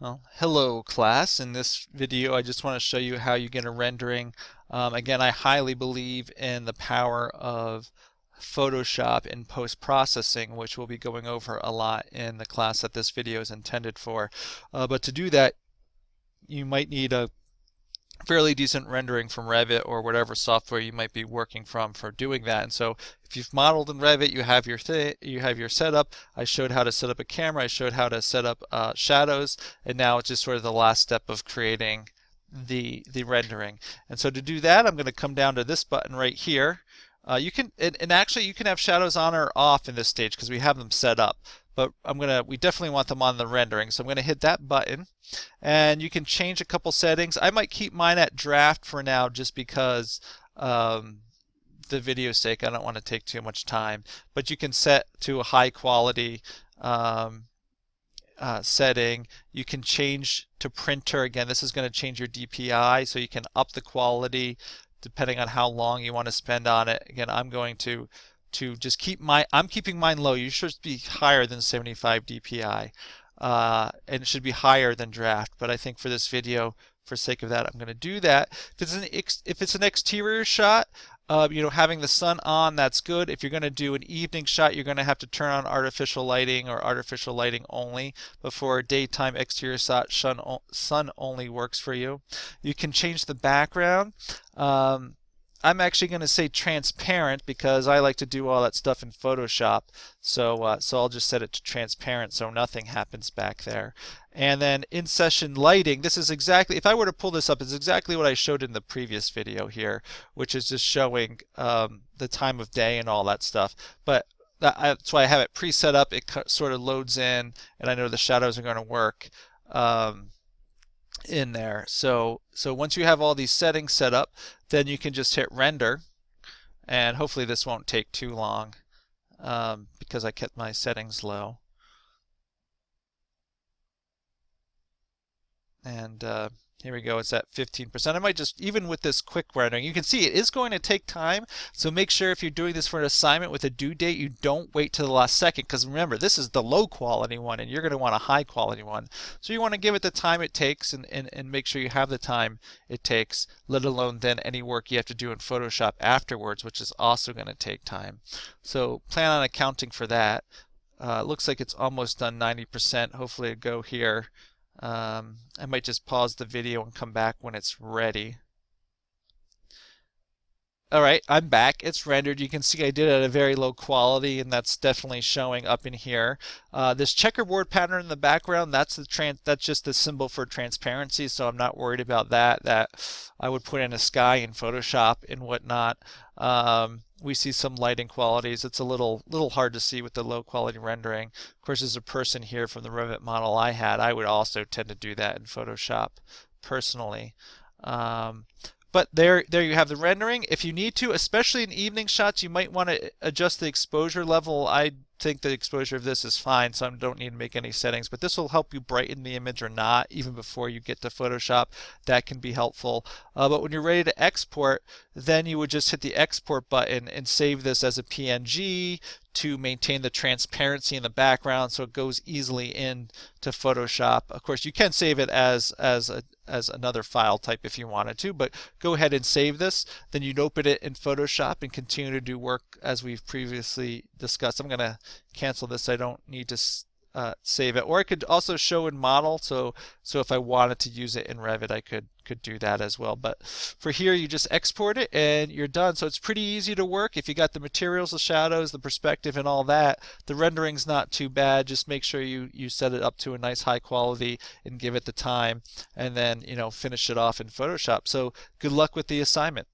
Well, hello class. In this video I just want to show you how you get a rendering. Again, I highly believe in the power of Photoshop in post-processing, which we'll be going over a lot in the class that this video is intended for. But to do that, you might need a fairly decent rendering from Revit or whatever software you might be working from for doing that. And so if you've modeled in Revit, you have your setup. I showed how to set up a camera. I showed how to set up shadows, and now it's just sort of the last step of creating the rendering. And so to do that, I'm going to come down to this button right here. You can and actually you can have shadows on or off in this stage because we have them set up. But we definitely want them on the rendering. So I'm going to hit that button, and you can change a couple settings. I might keep mine at draft for now just because the video's sake, I don't want to take too much time. But you can set to a high quality setting. You can change to printer. Again, this is going to change your DPI, so you can up the quality depending on how long you want to spend on it. Again, I'm going to just I'm keeping mine low. You should be higher than 75 DPI, and it should be higher than draft. But I think for this video, for sake of that, I'm going to do that. If it's an exterior shot, having the sun on, that's good. If you're going to do an evening shot, you're going to have to turn on artificial lighting or artificial lighting only. But for a daytime exterior shot, sun only works for you. You can change the background. I'm actually going to say transparent because I like to do all that stuff in Photoshop. So I'll just set it to transparent so nothing happens back there. And then in session lighting, this is exactly, if I were to pull this up, it's exactly what I showed in the previous video here, which is just showing the time of day and all that stuff. But that's why I have it preset up. It sort of loads in, and I know the shadows are going to work in there. So once you have all these settings set up, then you can just hit render, and hopefully this won't take too long because I kept my settings low. And here we go, it's at 15%. I might just, even with this quick rendering, you can see it is going to take time, so make sure if you're doing this for an assignment with a due date, you don't wait till the last second, because remember, this is the low quality one, and you're going to want a high quality one. So you want to give it the time it takes, and make sure you have the time it takes, let alone then any work you have to do in Photoshop afterwards, which is also going to take time. So plan on accounting for that. It looks like it's almost done 90%. Hopefully it'll go here. I might just pause the video and come back when it's ready. Alright, I'm back. It's rendered. You can see I did it at a very low quality, and that's definitely showing up in here. This checkerboard pattern in the background, that's just the symbol for transparency, so I'm not worried about that. That I would put in a sky in Photoshop and whatnot. We see some lighting qualities. It's a little hard to see with the low quality rendering. Of course, there's a person here from the Revit model I had. I would also tend to do that in Photoshop personally. But there you have the rendering. If you need to, especially in evening shots, you might want to adjust the exposure level. I think the exposure of this is fine, so I don't need to make any settings, but this will help you brighten the image or not even before you get to Photoshop. That can be helpful. But when you're ready to export, then you would just hit the export button and save this as a PNG to maintain the transparency in the background so it goes easily into Photoshop. Of course, you can save it as another file type if you wanted to, but go ahead and save this. Then you'd open it in Photoshop and continue to do work as we've previously discussed. I'm going to cancel this. I don't need to save it, or I could also show in model, so if I wanted to use it in Revit, I could do that as well. But for here, you just export it and you're done. So it's pretty easy to work. If you got the materials, the shadows, the perspective, and all that, the rendering's not too bad. Just make sure you set it up to a nice high quality and give it the time, and then finish it off in Photoshop. So good luck with the assignment.